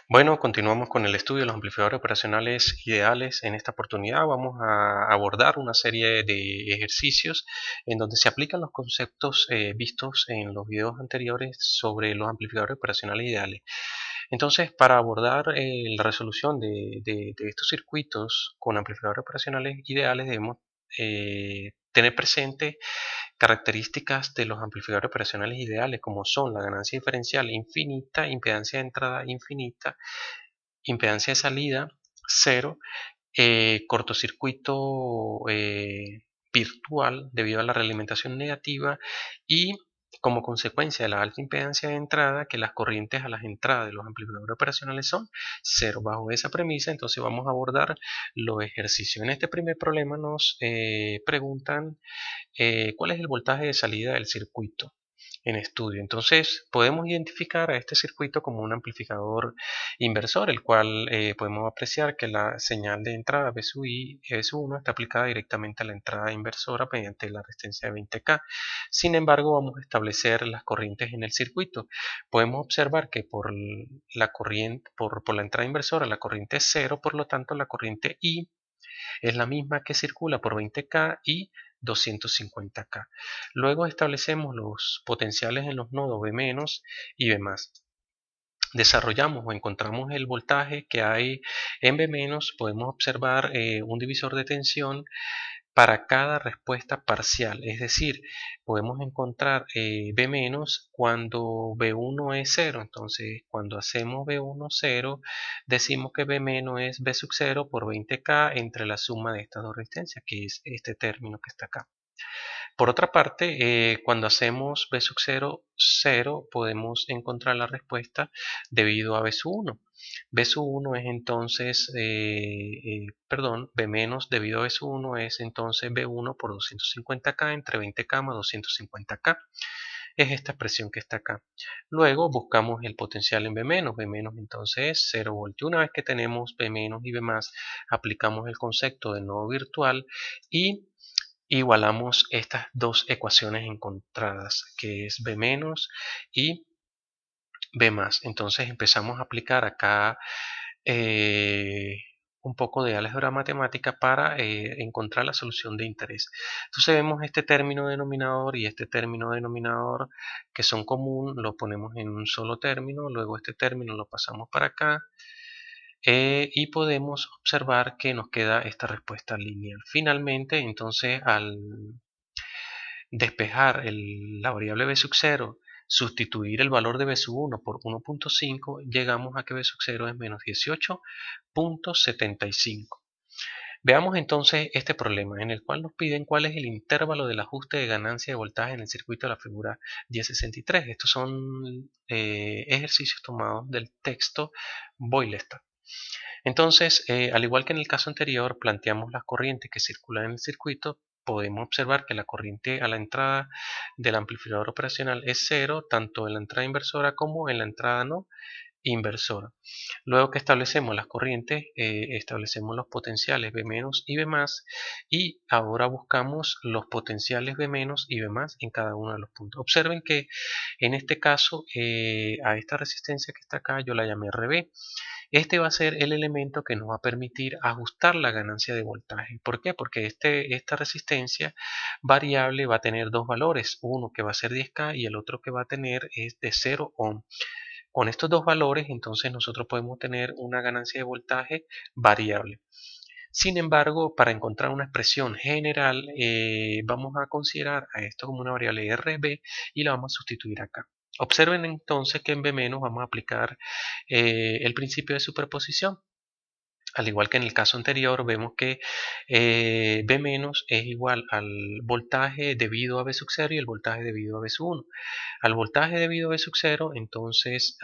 Bueno, continuamos con el estudio de los amplificadores operacionales ideales. En esta oportunidad vamos a abordar una serie de ejercicios en donde se aplican los conceptos vistos en los videos anteriores sobre los amplificadores operacionales ideales. Entonces, para abordar la resolución de estos circuitos con amplificadores operacionales ideales, debemos tener presente características de los amplificadores operacionales ideales, como son la ganancia diferencial infinita, impedancia de entrada infinita, impedancia de salida cero, cortocircuito virtual debido a la realimentación negativa y como consecuencia de la alta impedancia de entrada, que las corrientes a las entradas de los amplificadores operacionales son cero. Bajo esa premisa, entonces vamos a abordar los ejercicios. En este primer problema nos preguntan cuál es el voltaje de salida del circuito en estudio. Entonces podemos identificar a este circuito como un amplificador inversor, el cual podemos apreciar que la señal de entrada V sub I, V sub 1 está aplicada directamente a la entrada inversora mediante la resistencia de 20K. Sin embargo, vamos a establecer las corrientes en el circuito. Podemos observar que por la corriente, por la entrada inversora, la corriente es cero, por lo tanto la corriente I es la misma que circula por 20K y 250K. Luego establecemos los potenciales en los nodos V- y V+. Desarrollamos o encontramos el voltaje que hay en V-, podemos observar un divisor de tensión para cada respuesta parcial, es decir, podemos encontrar B- cuando V1 es 0, entonces cuando hacemos V1 0, decimos que V- es V sub 0 por 20K entre la suma de estas dos resistencias, que es este término que está acá. Por otra parte, cuando hacemos B sub 0, 0, podemos encontrar la respuesta debido a B sub 1. B sub 1 es entonces, perdón, B menos debido a B sub 1 es entonces B1 por 250K entre 20K más 250K. Es esta expresión que está acá. Luego buscamos el potencial en B menos. B menos entonces es 0 voltios. Una vez que tenemos B menos y B más, aplicamos el concepto de nodo virtual y igualamos estas dos ecuaciones encontradas, que es B menos y B más. Entonces empezamos a aplicar acá eh, un poco de álgebra matemática para encontrar la solución de interés. Entonces vemos este término denominador y este término denominador que son común, lo ponemos en un solo término, luego este término lo pasamos para acá. Y podemos observar que nos queda esta respuesta lineal. Finalmente, entonces, al despejar la variable b sub 0, sustituir el valor de b sub 1 por 1.5, llegamos a que b sub 0 es menos 18.75. Veamos entonces este problema en el cual nos piden cuál es el intervalo del ajuste de ganancia de voltaje en el circuito de la figura 1063. Estos son ejercicios tomados del texto Boylestad. Entonces, al igual que en el caso anterior, planteamos las corrientes que circulan en el circuito. Podemos observar que la corriente a la entrada del amplificador operacional es cero, tanto en la entrada inversora como en la entrada no inversora. Luego que establecemos las corrientes, establecemos los potenciales B- y B+, y ahora buscamos los potenciales B- y B+ en cada uno de los puntos. Observen que en este caso, a esta resistencia que está acá, yo la llamé RB. Este va a ser el elemento que nos va a permitir ajustar la ganancia de voltaje. ¿Por qué? Porque esta resistencia variable va a tener dos valores, uno que va a ser 10K y el otro que va a tener es de 0 ohm. Con estos dos valores, entonces nosotros podemos tener una ganancia de voltaje variable. Sin embargo, para encontrar una expresión general, vamos a considerar a esto como una variable RB y la vamos a sustituir acá. Observen entonces que en B- vamos a aplicar el principio de superposición. Al igual que en el caso anterior, vemos que B- es igual al voltaje debido a V sub 0 y el voltaje debido a V sub 1. Al voltaje debido a V sub 0, entonces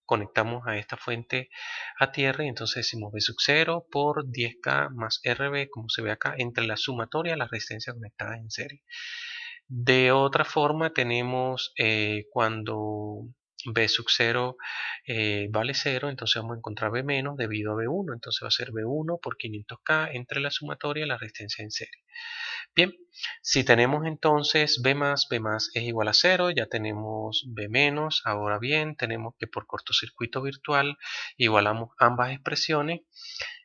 conectamos a esta fuente a tierra y entonces decimos V sub 0 por 10K más RB, como se ve acá, entre la sumatoria de las resistencias conectadas en serie. De otra forma, tenemos cuando B sub 0 vale 0, entonces vamos a encontrar B menos debido a B1, entonces va a ser B1 por 500K entre la sumatoria y la resistencia en serie. Bien, si tenemos entonces B más es igual a 0, ya tenemos B menos, ahora bien, tenemos que por cortocircuito virtual igualamos ambas expresiones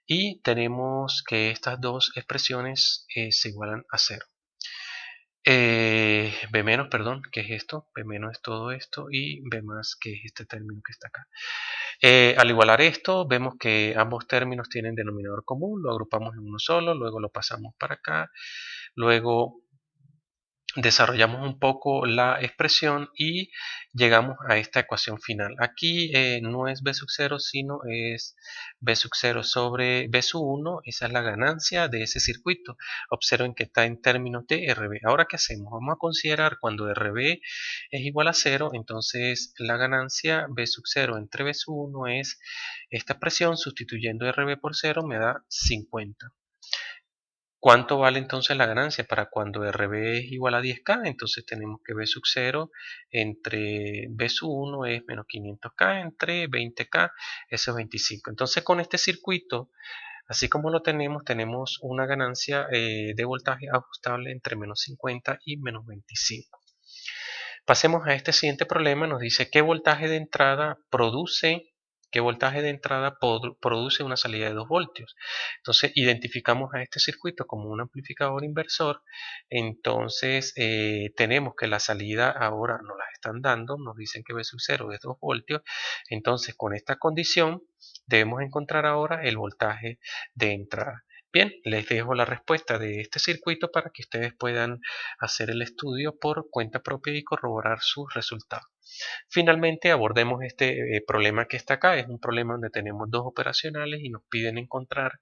y tenemos que estas dos expresiones se igualan a 0. B menos, perdón, ¿qué es esto? B menos es todo esto y B más, que es este término que está acá. Al igualar esto, vemos que ambos términos tienen denominador común, lo agrupamos en uno solo, luego lo pasamos para acá, luego desarrollamos un poco la expresión y llegamos a esta ecuación final. Aquí no es B sub 0, sino es B sub 0 sobre B sub 1. Esa es la ganancia de ese circuito. Observen que está en términos de RB. Ahora, ¿qué hacemos? Vamos a considerar cuando RB es igual a 0, entonces la ganancia B sub 0 entre B sub 1 es esta expresión, sustituyendo RB por 0 me da 50. ¿Cuánto vale entonces la ganancia para cuando RB es igual a 10K? Entonces tenemos que B sub 0 entre B sub 1 es menos 500K entre 20K, eso es 25. Entonces con este circuito, así como lo tenemos una ganancia de voltaje ajustable entre menos 50 y menos 25. Pasemos a este siguiente problema, nos dice qué voltaje de entrada produce una salida de 2 voltios. Entonces identificamos a este circuito como un amplificador inversor. Entonces tenemos que la salida ahora nos la están dando, nos dicen que V sub 0 es 2 voltios. Entonces con esta condición debemos encontrar ahora el voltaje de entrada. Bien, les dejo la respuesta de este circuito para que ustedes puedan hacer el estudio por cuenta propia y corroborar sus resultados. Finalmente abordemos este problema que está acá. Es un problema donde tenemos dos operacionales y nos piden encontrar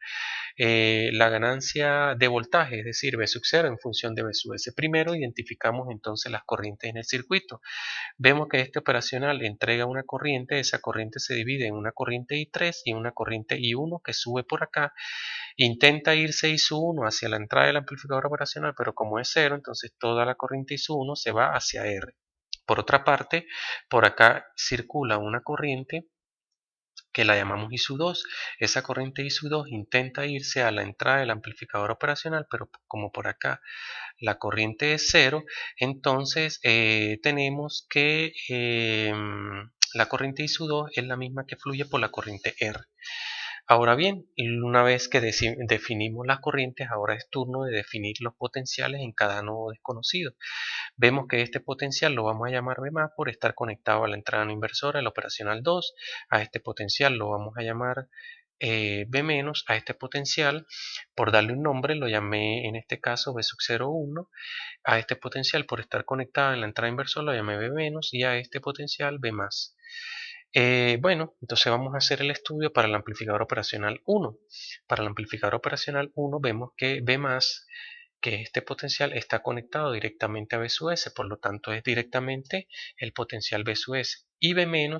la ganancia de voltaje, es decir, V sub 0 en función de V sub S. Primero identificamos entonces las corrientes en el circuito. Vemos que este operacional entrega una corriente, esa corriente se divide en una corriente I3 y una corriente I1 que sube por acá. Intenta irse I sub 1 hacia la entrada del amplificador operacional, pero como es 0, entonces toda la corriente I sub 1 se va hacia R. Por otra parte, por acá circula una corriente que la llamamos I sub 2. Esa corriente I sub 2 intenta irse a la entrada del amplificador operacional, pero como por acá la corriente es 0, entonces tenemos que la corriente I sub 2 es la misma que fluye por la corriente R. Ahora bien, una vez que definimos las corrientes, ahora es turno de definir los potenciales en cada nodo desconocido. Vemos que este potencial lo vamos a llamar B más por estar conectado a la entrada no inversora, el operacional 2. A este potencial lo vamos a llamar B menos. A este potencial, por darle un nombre, lo llamé en este caso B sub 0,1. A este potencial, por estar conectado en la entrada inversora, lo llamé B menos. Y a este potencial B más. Bueno, entonces vamos a hacer el estudio para el amplificador operacional 1. Para el amplificador operacional 1 vemos que B+, que este potencial está conectado directamente a B sub S, por lo tanto es directamente el potencial B sub S. Y B-,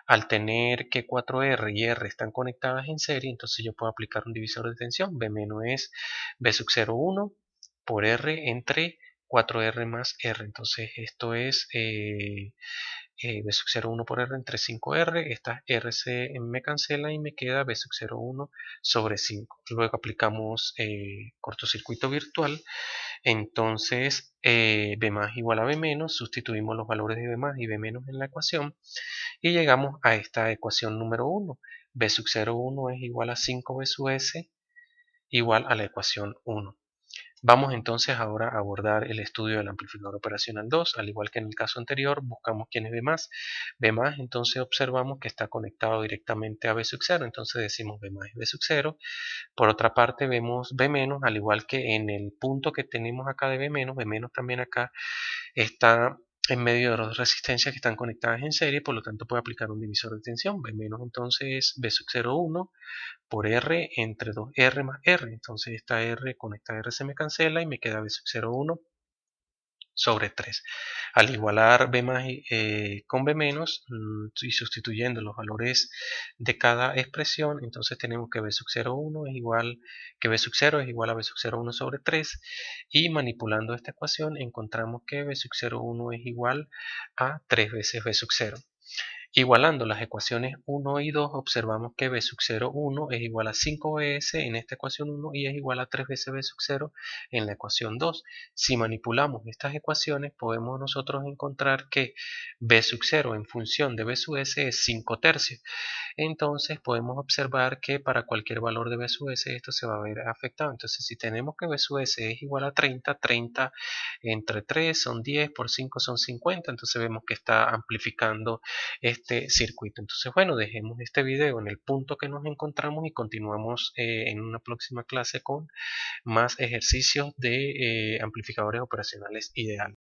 al tener que 4R y R están conectadas en serie, entonces yo puedo aplicar un divisor de tensión. B- es B sub 0,1 por R entre 4R más R. Entonces esto es B sub 0,1 por R entre 5R. Esta R se me cancela y me queda B sub 0,1 sobre 5. Luego aplicamos cortocircuito virtual. Entonces B más igual a B menos. Sustituimos los valores de B más y B menos en la ecuación. Y llegamos a esta ecuación número 1. B sub 0,1 es igual a 5B sub S igual a la ecuación 1. Vamos entonces ahora a abordar el estudio del amplificador operacional 2. Al igual que en el caso anterior, buscamos quién es B+. B+, entonces observamos que está conectado directamente a B sub 0. Entonces decimos B más es B sub 0. Por otra parte vemos B-, al igual que en el punto que tenemos acá de B-, B- también acá está en medio de dos resistencias que están conectadas en serie, por lo tanto puede aplicar un divisor de tensión. B- entonces es B sub 0,1 por R entre 2R más R. Entonces esta R con esta R se me cancela y me queda B sub 0,1 sobre 3. Al igualar B más con B menos y sustituyendo los valores de cada expresión, entonces tenemos que B sub 0,1 es igual que B sub 0 es igual a B sub 0,1 sobre 3 y manipulando esta ecuación encontramos que B sub 0,1 es igual a 3 veces B sub 0. Igualando las ecuaciones 1 y 2, observamos que B sub 0, 1 es igual a 5BS en esta ecuación 1 y es igual a 3 veces B sub 0 en la ecuación 2. Si manipulamos estas ecuaciones, podemos nosotros encontrar que B sub 0 en función de B sub S es 5 tercios. Entonces podemos observar que para cualquier valor de B sub S esto se va a ver afectado. Entonces si tenemos que B sub S es igual a 30, 30 entre 3 son 10, por 5 son 50, entonces vemos que está amplificando este circuito. Entonces bueno, dejemos este video en el punto que nos encontramos y continuamos en una próxima clase con más ejercicios de amplificadores operacionales ideales.